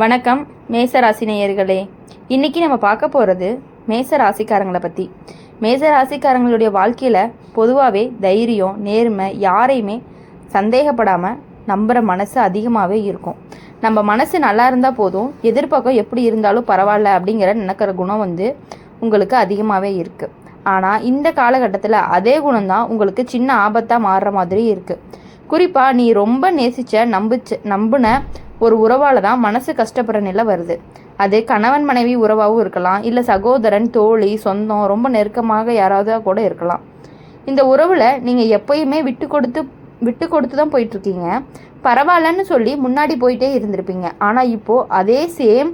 வணக்கம் மேச ராசி நேயர்களே. இன்றைக்கி நம்ம பார்க்க போகிறது மேச ராசிக்காரங்களை பற்றி. மேச ராசிக்காரங்களுடைய வாழ்க்கையில் பொதுவாகவே தைரியம், நேர்மை, யாரையுமே சந்தேகப்படாமல் நம்புகிற மனசு அதிகமாகவே இருக்கும். நம்ம மனசு நல்லா இருந்தால் போதும், எதிர்பக்கம் எப்படி இருந்தாலும் பரவாயில்ல அப்படிங்கிற நினைக்கிற குணம் உங்களுக்கு அதிகமாகவே இருக்குது. ஆனால் இந்த காலகட்டத்தில் அதே குணம்தான் உங்களுக்கு சின்ன ஆபத்தாக மாறுற மாதிரி இருக்குது. குறிப்பாக நீ ரொம்ப நம்பின ஒரு உறவால் தான் மனசு கஷ்டப்படுற நிலை வருது. அது கணவன் மனைவி உறவாகவும் இருக்கலாம், இல்லை சகோதரன், தோழி, சொந்தம், ரொம்ப நெருக்கமாக யாராவது கூட இருக்கலாம். இந்த உறவில் நீங்கள் எப்பயுமே விட்டு கொடுத்து தான் போயிட்டுருக்கீங்க. பரவாயில்லன்னு சொல்லி முன்னாடி போயிட்டே இருந்திருப்பீங்க. ஆனால் இப்போது அதே சேம்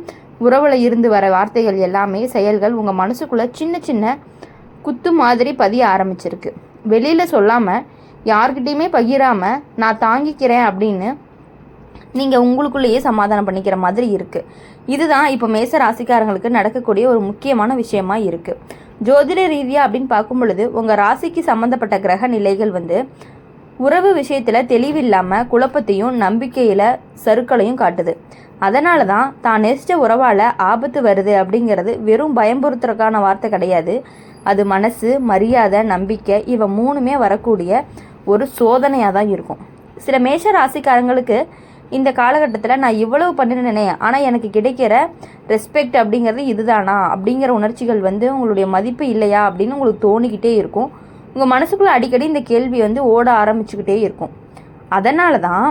உறவில் இருந்து வர வார்த்தைகள் எல்லாமே, செயல்கள் உங்கள் மனசுக்குள்ளே சின்ன சின்ன குத்து மாதிரி பதிய ஆரம்பிச்சிருக்கு. வெளியில் சொல்லாமல், யார்கிட்டையுமே பகிராமல் நான் தாங்கிக்கிறேன் அப்படின்னு நீங்கள் உங்களுக்குள்ளேயே சமாதானம் பண்ணிக்கிற மாதிரி இருக்குது. இதுதான் இப்போ மேச ராசிக்காரங்களுக்கு நடக்கக்கூடிய ஒரு முக்கியமான விஷயமா இருக்குது. ஜோதிட ரீதியாக அப்படின்னு பார்க்கும் பொழுது உங்கள் ராசிக்கு சம்மந்தப்பட்ட கிரக நிலைகள் உறவு விஷயத்தில் தெளிவில்லாமல் குழப்பத்தையும் நம்பிக்கையில் சறுக்களையும் காட்டுது. அதனால தான் நேசித்த உறவால் ஆபத்து வருது அப்படிங்கிறது வெறும் பயம்புறுத்துறதுக்கான வார்த்தை கிடையாது. அது மனசு, மரியாதை, நம்பிக்கை இவை மூணுமே வரக்கூடிய ஒரு சோதனையாக தான் இருக்கும். சில மேஷ ராசிக்காரங்களுக்கு இந்த காலகட்டத்தில் நான் இவ்வளவு பண்ணினேனே, ஆனால் எனக்கு கிடைக்கிற ரெஸ்பெக்ட் அப்படிங்கிறது இதுதானா அப்படிங்கிற உணர்ச்சிகள் உங்களுடைய மதிப்பு இல்லையா அப்படின்னு உங்களுக்கு தோணிக்கிட்டே இருக்கும். உங்கள் மனசுக்குள்ளே அடிக்கடி இந்த கேள்வி ஓட ஆரம்பிச்சுக்கிட்டே இருக்கும். அதனால தான்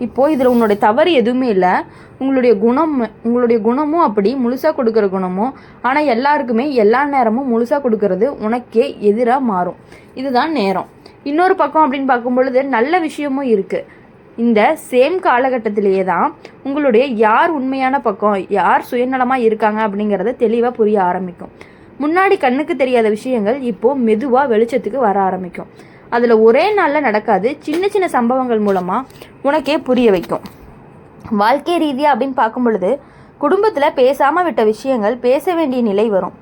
இப்போது இதில் உன்னுடைய தவறு எதுவுமே இல்லை. உங்களுடைய குணமும் அப்படி முழுசாக கொடுக்குற குணமும், ஆனால் எல்லாருக்குமே எல்லா நேரமும் முழுசாக கொடுக்கறது உனக்கே எதிராக மாறும். இதுதான் நேரம். இன்னொரு பக்கம் அப்படின்னு பார்க்கும் பொழுது நல்ல விஷயமும் இருக்குது. இந்த சேம் காலகட்டத்திலேயே தான் உங்களுடைய யார் உண்மையான பக்கம், யார் சுயநலமாக இருக்காங்க அப்படிங்கிறத தெளிவாக புரிய ஆரம்பிக்கும். முன்னாடி கண்ணுக்கு தெரியாத விஷயங்கள் இப்போது மெதுவாக வெளிச்சத்துக்கு வர ஆரம்பிக்கும். அதில் ஒரே நாளில் நடக்காது, சின்ன சின்ன சம்பவங்கள் மூலமாக உனக்கே புரிய வைக்கும். வாழ்க்கை ரீதியாக அப்படின்னு பார்க்கும் பொழுது குடும்பத்தில் பேசாமல் விட்ட விஷயங்கள் பேச வேண்டிய நிலை வரும்.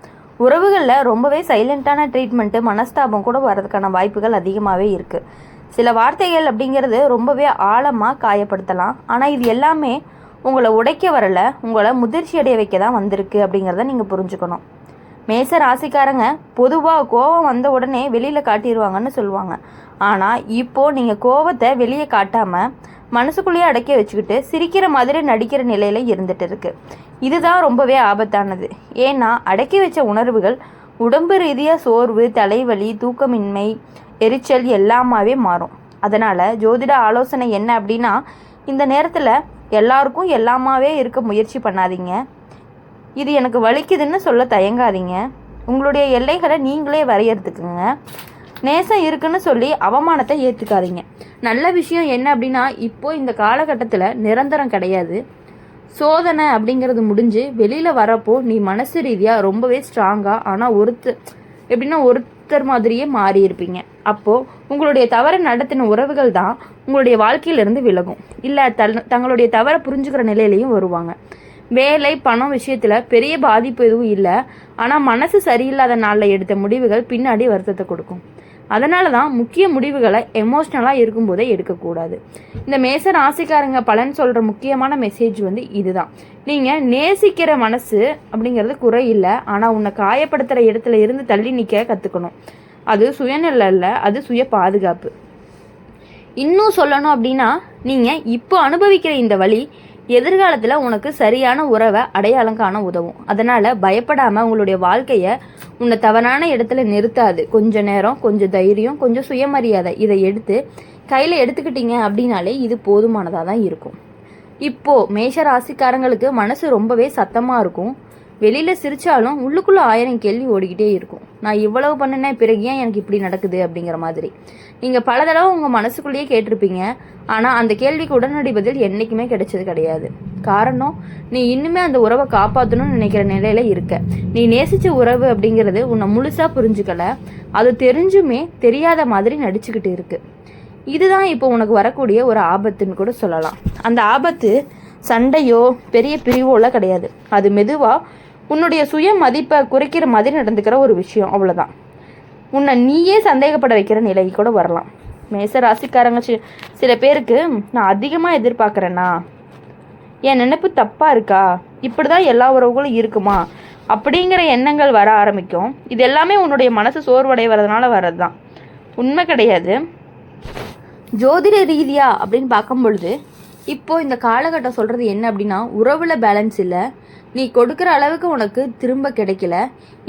உறவுகளில் ரொம்பவே சைலண்ட்டான ட்ரீட்மெண்ட்டு, மனஸ்தாபம் கூட வர்றதுக்கான வாய்ப்புகள் அதிகமாகவே இருக்குது. சில வார்த்தைகள் அப்படிங்கிறது ரொம்பவே ஆழமாக காயப்படுத்தலாம். ஆனால் இது எல்லாமே உங்களை உடைக்க வரலை, உங்களை முதிர்ச்சி அடைய வைக்க தான் வந்திருக்கு அப்படிங்கிறத நீங்கள் புரிஞ்சுக்கணும். மேச ராசிக்காரங்க பொதுவாக கோபம் வந்த உடனே வெளியில் காட்டிடுவாங்கன்னு சொல்லுவாங்க. ஆனால் இப்போது நீங்கள் கோபத்தை வெளியே காட்டாமல் மனசுக்குள்ளேயே அடக்கி வச்சுக்கிட்டு சிரிக்கிற மாதிரி நடிக்கிற நிலையில் இருந்துகிட்டு இருக்குது. இதுதான் ரொம்பவே ஆபத்தானது. ஏன்னா அடக்கி வச்ச உணர்வுகள் உடம்பு ரீதியாக சோர்வு, தலைவலி, தூக்கமின்மை, எரிச்சல் எல்லாமாவே மாறும். அதனால் ஜோதிட ஆலோசனை என்ன அப்படின்னா, இந்த நேரத்தில் எல்லாருக்கும் எல்லாமாவே இருக்க முயற்சி பண்ணாதீங்க. இது எனக்கு வலிக்குதுன்னு சொல்ல தயங்காதீங்க. உங்களுடைய எல்லைகளை நீங்களே வரையறுத்துக்குங்க. நேசம் இருக்குன்னு சொல்லி அவமானத்தை ஏற்றுக்காதீங்க. நல்ல விஷயம் என்ன அப்படின்னா, இப்போது இந்த காலகட்டத்தில் நிரந்தரம் கிடையாது. சோதனை அப்படிங்கிறது முடிஞ்சு வெளியில் வரப்போ நீ மனசு ரீதியாக ரொம்பவே ஸ்ட்ராங்காக, ஆனால் ஒருத்தர் மாதிரியே மாறி இருப்பீங்க. அப்போது உங்களுடைய தவறை நடத்தின உறவுகள் தான் உங்களுடைய வாழ்க்கையிலிருந்து விலகும், இல்லை தங்களுடைய தவறை புரிஞ்சுக்கிற நிலையிலையும் வருவாங்க. வேலை, பணம் விஷயத்தில் பெரிய பாதிப்பு எதுவும் இல்லை, ஆனால் மனசு சரியில்லாத நாளில் எடுத்த முடிவுகள் பின்னாடி வருத்தத்தை கொடுக்கும். அதனால தான் முக்கிய முடிவுகளை எமோஷ்னலாக இருக்கும்போதே எடுக்கக்கூடாது. இந்த மேச ராசிக்காரங்க பலன் சொல்கிற முக்கியமான மெசேஜ் இதுதான். நீங்கள் நேசிக்கிற மனசு அப்படிங்கிறது குறை இல்லை, ஆனால் உன்னை காயப்படுத்துகிற இடத்துல இருந்து தள்ளி நிற்க கற்றுக்கணும். அது சுயநலம் இல்லை, அது சுய பாதுகாப்பு. இன்னும் சொல்லணும் அப்படின்னா, நீங்கள் இப்போ அனுபவிக்கிற இந்த வழி எதிர்காலத்தில் உனக்கு சரியான உறவை அடையாளம் காண உதவும். அதனால் பயப்படாமல் உங்களுடைய வாழ்க்கையை உன்னை தவறான இடத்துல நிறுத்தாது. கொஞ்சம் நேரம், கொஞ்சம் தைரியம், கொஞ்சம் சுயமரியாதை இதை கையில் எடுத்துக்கிட்டீங்க அப்படின்னாலே இது போதுமானதாக தான் இருக்கும். இப்போது மேஷ ராசிக்காரங்களுக்கு மனசு ரொம்பவே சத்தமாக இருக்கும். வெளியில் சிரித்தாலும் உள்ளுக்குள்ளே 1000 கேள்வி ஓடிக்கிட்டே இருக்கும். நான் இவ்வளவு பண்ணினேன், பிறகு ஏன் எனக்கு இப்படி நடக்குது அப்படிங்கிற மாதிரி. நீங்கள் பல தடவை உங்கள் மனசுக்குள்ளேயே கேட்டிருப்பீங்க. ஆனால் அந்த கேள்விக்கு உடனடி பதில் என்றைக்குமே கிடைச்சது கிடையாது. காரணம், நீ இன்னுமே அந்த உறவை காப்பாற்றணும்னு நினைக்கிற நிலையில் இருக்க. நீ நேசித்த உறவு அப்படிங்கிறது உன்னை முழுசாக புரிஞ்சுக்கலை. அது தெரிஞ்சுமே தெரியாத மாதிரி நடிச்சுக்கிட்டு இருக்கு. இதுதான் இப்போ உனக்கு வரக்கூடிய ஒரு ஆபத்துன்னு கூட சொல்லலாம். அந்த ஆபத்து சண்டையோ பெரிய பிரிவோலாம் கிடையாது. அது மெதுவாக உன்னுடைய சுய மதிப்பை குறைக்கிற மாதிரி நடந்துக்கிற ஒரு விஷயம், அவ்வளோதான். உன்னை நீயே சந்தேகப்பட வைக்கிற நிலை கூட வரலாம். மேச ராசிக்காரங்க சில பேருக்கு நான் அதிகமாக எதிர்பார்க்குறேன்னா, என் நினைப்பு தப்பாக இருக்கா, இப்படி தான் எல்லா உறவுகளும் இருக்குமா அப்படிங்கிற எண்ணங்கள் வர ஆரம்பிக்கும். இது எல்லாமே உன்னுடைய மனசு சோர்வடைவதனால வர்றது தான், உண்மை கிடையாது. ஜோதிட ரீதியா அப்படின்னு பார்க்கும் பொழுது இப்போது இந்த காலகட்டம் சொல்கிறது என்ன அப்படின்னா, உறவில் பேலன்ஸ் இல்லை, நீ கொடுக்குற அளவுக்கு உனக்கு திரும்ப கிடைக்கல,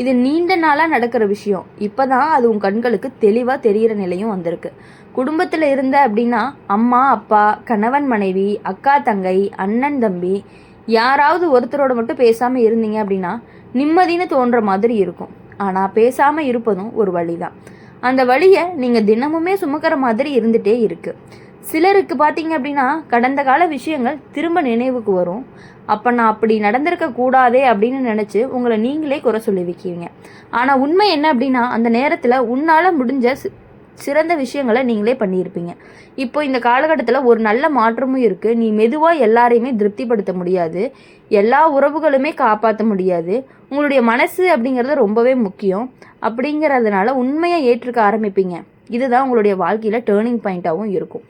இது நீண்ட நாளாக நடக்கிற விஷயம், இப்போ தான் அது உன் கண்களுக்கு தெளிவாக தெரிகிற நிலையும் வந்திருக்கு. குடும்பத்தில் இருந்த அப்படின்னா அம்மா அப்பா, கணவன் மனைவி, அக்கா தங்கை, அண்ணன் தம்பி, யாராவது ஒருத்தரோட மட்டும் பேசாமல் இருந்தீங்க அப்படின்னா நிம்மதின்னு தோன்ற மாதிரி இருக்கும். ஆனால் பேசாமல் இருப்பதும் ஒரு வழி தான். அந்த வழியை நீங்கள் தினமுமே சுமக்கிற மாதிரி இருந்துகிட்டே இருக்குது. சிலருக்கு பார்த்தீங்க அப்படின்னா கடந்த கால விஷயங்கள் திரும்ப நினைவுக்கு வரும். அப்போ நான் அப்படி நடந்திருக்க கூடாதே அப்படின்னு நினச்சி உங்களை நீங்களே குறை சொல்லி வைக்கிறீங்க. ஆனால் உண்மை என்ன அப்படின்னா, அந்த நேரத்தில் உன்னால் முடிஞ்ச சிறந்த விஷயங்களை நீங்களே பண்ணியிருப்பீங்க. இப்போ இந்த காலகட்டத்தில் ஒரு நல்ல மாற்றமும் இருக்குது. நீ மெதுவாக எல்லாரையுமே திருப்திப்படுத்த முடியாது, எல்லா உறவுகளுமே காப்பாற்ற முடியாது. உங்களுடைய மனசு அப்படிங்கிறது ரொம்பவே முக்கியம். அப்படிங்கிறதுனால உண்மையை ஏற்றுக்க ஆரம்பிப்பீங்க. இதுதான் உங்களுடைய வாழ்க்கையில் டேர்னிங் பாயிண்ட்டாகவும் இருக்கும்.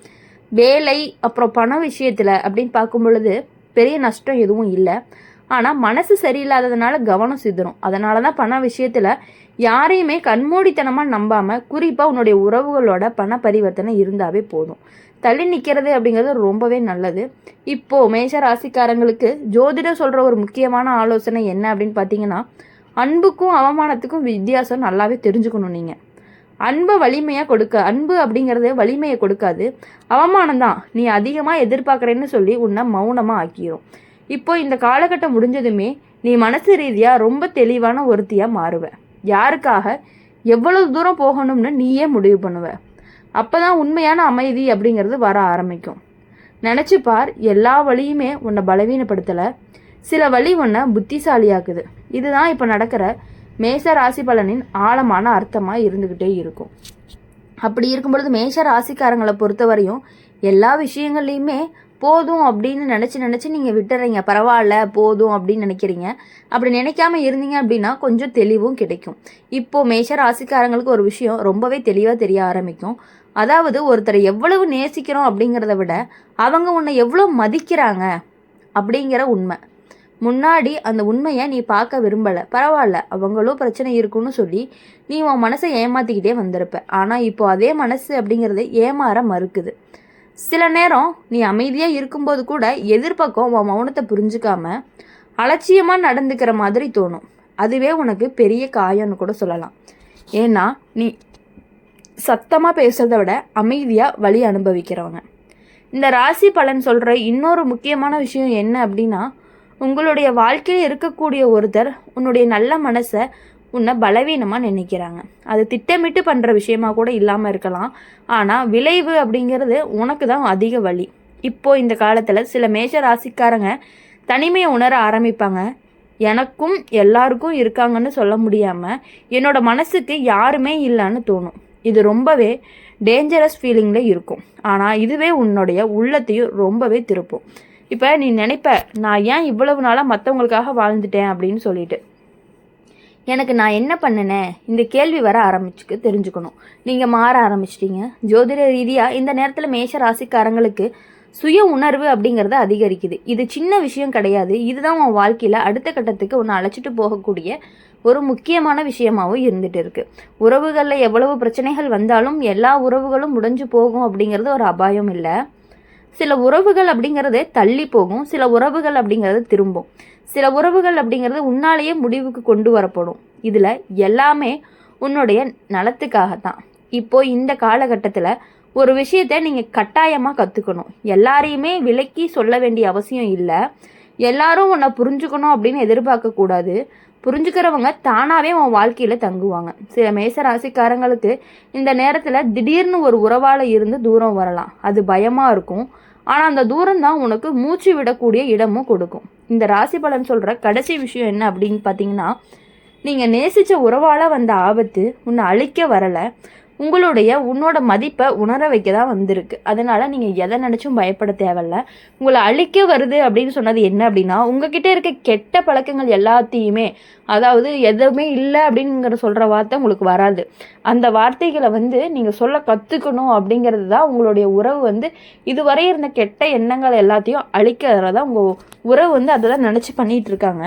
வேலை அப்புறம் பண விஷயத்தில் அப்படின்னு பார்க்கும் பொழுது பெரிய நஷ்டம் எதுவும் இல்லை. ஆனால் மனசு சரியில்லாததுனால கவனம் சிதறும். அதனால தான் பண விஷயத்தில் யாரையுமே கண்மூடித்தனமாக நம்பாமல், குறிப்பாக உன்னுடைய உறவுகளோட பண பரிவர்த்தனை இருந்தாவே போதும். தள்ளி நிற்கிறது அப்படிங்கிறது ரொம்பவே நல்லது. இப்போது மேஷ ராசிக்காரங்களுக்கு ஜோதிடம் சொல்கிற ஒரு முக்கியமான ஆலோசனை என்ன அப்படின்னு பார்த்தீங்கன்னா, அன்புக்கும் அவமானத்துக்கும் வித்தியாசம் நல்லாவே தெரிஞ்சுக்கணும். நீங்கள் அன்பை வலிமையாக கொடுக்க, அன்பு அப்படிங்கிறது வலிமையை கொடுக்காது, அவமானம் தான் நீ அதிகமாக எதிர்பார்க்குறேன்னு சொல்லி உன்னை மௌனமாக ஆக்கிரும். இப்போ இந்த காலகட்டம் முடிஞ்சதுமே நீ மனசு ரீதியாக ரொம்ப தெளிவான ஒருத்தியாக மாறுவ. யாருக்காக எவ்வளவு தூரம் போகணும்னு நீயே முடிவு பண்ணுவ. அப்போ தான் உண்மையான அமைதி அப்படிங்கிறது வர ஆரம்பிக்கும். நினச்சி பார், எல்லா வழியுமே உன்னை பலவீனப்படுத்தலை, சில வழி உன்னை புத்திசாலியாக்குது. இதுதான் இப்போ நடக்கிற மேஷ ராசி பலனின் ஆழமான அர்த்தமாக இருந்துக்கிட்டே இருக்கும். அப்படி இருக்கும் பொழுது மேஷ ராசிக்காரங்களை பொறுத்தவரையும் எல்லா விஷயங்கள்லையுமே போதும் அப்படின்னு நினச்சி நீங்கள் விட்டுறீங்க. பரவாயில்ல போதும் அப்படின்னு நினைக்கிறீங்க. அப்படி நினைக்காம இருந்தீங்க அப்படின்னா கொஞ்சம் தெளிவும் கிடைக்கும். இப்போது மேஷ ராசிக்காரங்களுக்கு ஒரு விஷயம் ரொம்பவே தெளிவாக தெரிய ஆரம்பிக்கும். அதாவது ஒருத்தரை எவ்வளவு நேசிக்கிறோம் அப்படிங்கிறத விட அவங்க உன்னை எவ்வளோ மதிக்கிறாங்க அப்படிங்கிற உண்மை. முன்னாடி அந்த உண்மையை நீ பார்க்க விரும்பலை, பரவாயில்ல அவங்களும் பிரச்சனை இருக்குன்னு சொல்லி நீ உன் மனசை ஏமாற்றிக்கிட்டே வந்திருப்ப. ஆனால் இப்போ அதே மனசு அப்படிங்கிறது ஏமாற மறுக்குது. சில நேரம் நீ அமைதியாக இருக்கும்போது கூட எதிர்பக்கம் உன் மௌனத்தை புரிஞ்சுக்காம அலட்சியமாக நடந்துக்கிற மாதிரி தோணும். அதுவே உனக்கு பெரிய காயம்னு கூட சொல்லலாம். ஏன்னா நீ சத்தமாக பேசுறதை விட அமைதியாக வலி அனுபவிக்கிறவங்க. இந்த ராசி பலன் சொல்கிற இன்னொரு முக்கியமான விஷயம் என்ன அப்படின்னா, உங்களுடைய வாழ்க்கையில் இருக்கக்கூடிய ஒருத்தர் உன்னுடைய நல்ல மனசை உன்னை பலவீனமாக நினைக்கிறாங்க. அது திட்டமிட்டு பண்ணுற விஷயமா கூட இல்லாமல் இருக்கலாம். ஆனால் விளைவு அப்படிங்கிறது உனக்கு தான் அதிக வலி. இப்போது இந்த காலத்தில் சில மேஷ ராசிக்காரங்க தனிமையை உணர ஆரம்பிப்பாங்க. எனக்கும் எல்லாருக்கும் இருக்காங்கன்னு சொல்ல முடியாமல் என்னோட மனசுக்கு யாருமே இல்லைன்னு தோணும். இது ரொம்பவே டேஞ்சரஸ் ஃபீலிங்கில் இருக்கும். ஆனால் இதுவே உன்னுடைய உள்ளத்தையும் ரொம்பவே திருப்பும். இப்போ நீ நினைப்ப, நான் ஏன் இவ்வளவு நாளாக மற்றவங்களுக்காக வாழ்ந்துட்டேன் அப்படின்னு சொல்லிட்டு. எனக்கு நான் என்ன பண்ணினேன், இந்த கேள்வி வர ஆரம்பிச்சுக்கு தெரிஞ்சுக்கணும். நீங்கள் மாற ஆரம்பிச்சிட்டீங்க. ஜோதிட ரீதியாக இந்த நேரத்தில் மேஷ ராசிக்காரங்களுக்கு சுய உணர்வு அப்படிங்கிறது அதிகரிக்குது. இது சின்ன விஷயம் கிடையாது. இதுதான் உன் வாழ்க்கையில் அடுத்த கட்டத்துக்கு உன்னை அழைச்சிட்டு போகக்கூடிய ஒரு முக்கியமான விஷயமாகவும் இருந்துகிட்டு இருக்குது. உறவுகளில் எவ்வளவு பிரச்சனைகள் வந்தாலும் எல்லா உறவுகளும் முடிஞ்சு போகும் அப்படிங்கிறது ஒரு அபாயம் இல்லை. சில உறவுகள் அப்படிங்கிறது தள்ளி போகும், சில உறவுகள் அப்படிங்கிறது திரும்பும், சில உறவுகள் அப்படிங்கிறது உன்னாலேயே முடிவுக்கு கொண்டு வரப்படும். இதில் எல்லாமே உன்னுடைய நலத்துக்காகத்தான். இப்போது இந்த காலகட்டத்தில் ஒரு விஷயத்தை நீங்கள் கட்டாயமாக கற்றுக்கணும். எல்லாரையுமே விலக்கி சொல்ல வேண்டிய அவசியம் இல்லை. எல்லாரும் உன்னை புரிஞ்சுக்கணும் அப்படின்னு எதிர்பார்க்கக்கூடாது. புரிஞ்சுக்கிறவங்க தானாகவே உன் வாழ்க்கையில் தங்குவாங்க. சில மேச ராசிக்காரங்களுக்கு இந்த நேரத்தில் திடீர்னு ஒரு உறவால் இருந்து தூரம் வரலாம். அது பயமாக இருக்கும். ஆனால் அந்த தூரம் தான் உனக்கு மூச்சு விடக்கூடிய இடமும் கொடுக்கும். இந்த ராசி பலன் சொல்கிற கடைசி விஷயம் என்ன அப்படின்னு பார்த்தீங்கன்னா, நீங்கள் நேசித்த உறவால் வந்த ஆபத்து உன்னை அழிக்க வரலை, உன்னோட மதிப்பை உணர வைக்க தான் வந்திருக்கு. அதனால் நீங்கள் எதை நினச்சும் பயப்பட தேவையில்ல. உங்களை அழிக்க வருது அப்படின்னு சொன்னது என்ன அப்படின்னா, உங்ககிட்ட இருக்க கெட்ட பழக்கங்கள் எல்லாத்தையுமே, அதாவது எதுவுமே இல்லை அப்படிங்கிற சொல்கிற வார்த்தை உங்களுக்கு வராது. அந்த வார்த்தைகளை நீங்கள் சொல்ல கற்றுக்கணும் அப்படிங்கிறது தான் உங்களுடைய உறவு இதுவரை இருந்த கெட்ட எண்ணங்கள் எல்லாத்தையும் அழிக்கிறதா உங்கள் உறவு அதை தான் நினச்சி பண்ணிகிட்டு இருக்காங்க.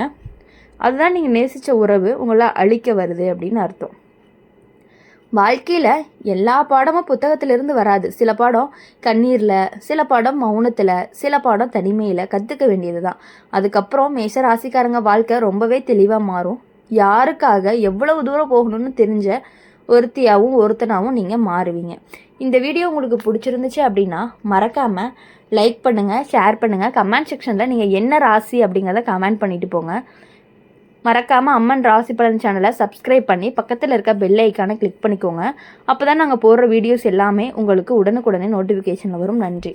அதுதான் நீங்கள் நேசித்த உறவு உங்களை அழிக்க வருது அப்படின்னு அர்த்தம். வாழ்க்கையில் எல்லா பாடமும் புத்தகத்திலிருந்து வராது. சில பாடம் கண்ணீரில், சில பாடம் மௌனத்தில், சில பாடம் தனிமையில் கற்றுக்க வேண்டியது தான். அதுக்கப்புறம் மேஷ ராசிக்காரங்க வாழ்க்கை ரொம்பவே தெளிவாக மாறும். யாருக்காக எவ்வளவு தூரம் போகணும்னு தெரிஞ்ச ஒருத்தியாகவும் ஒருத்தனாகவும் நீங்கள் மாறுவீங்க. இந்த வீடியோ உங்களுக்கு பிடிச்சிருந்துச்சு அப்படின்னா மறக்காமல் லைக் பண்ணுங்கள், ஷேர் பண்ணுங்கள். கமெண்ட் செக்ஷனில் நீங்கள் என்ன ராசி அப்படிங்கிறத கமெண்ட் பண்ணிட்டு போங்க. மறக்காமல் அம்மன் ராசி பலன் சேனலை சப்ஸ்கிரைப் பண்ணி பக்கத்தில் இருக்க பெல் ஐக்கானை கிளிக் பண்ணிக்கோங்க. அப்போ தான் நாங்கள் போடுற வீடியோஸ் எல்லாமே உங்களுக்கு உடனுக்குடனே நோட்டிஃபிகேஷனில் வரும். நன்றி.